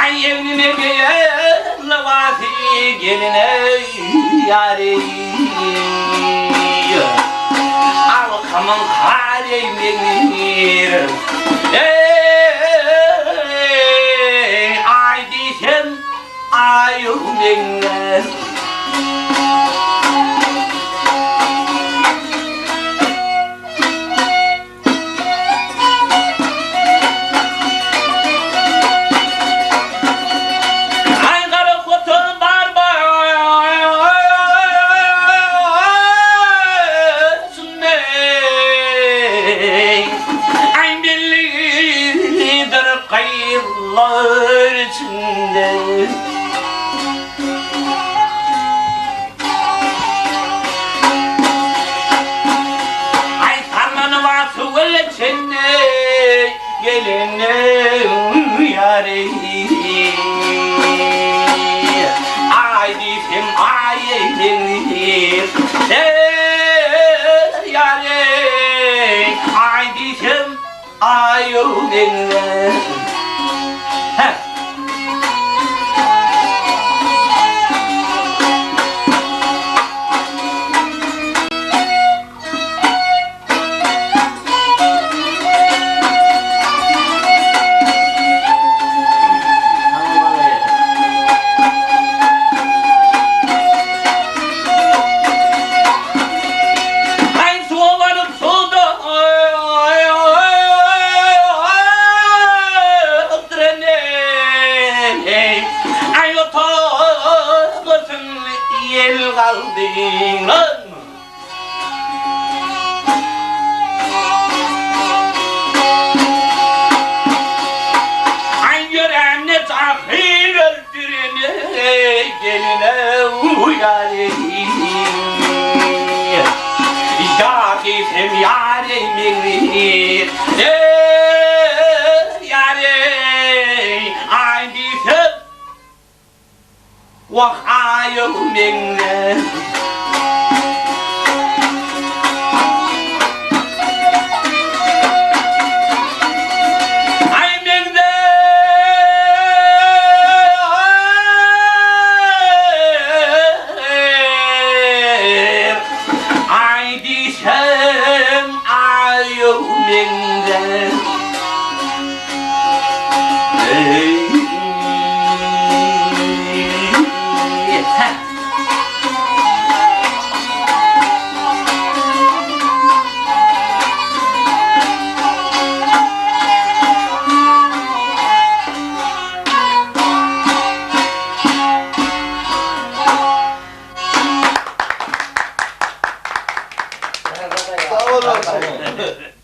Ay evine gel lavati geline yari al kaman kare menir aydisem ayumenler hayırlar içinde ay tarlanı varsa ölçene gelene yâri ay dişim ay eğlenir yâri ay dişim ay eğlenir kaldın lan ay yüreğimle tahir öldürene geline uyarayım Yakifim yaremin yare aydisem وخايمنا Sağ olun.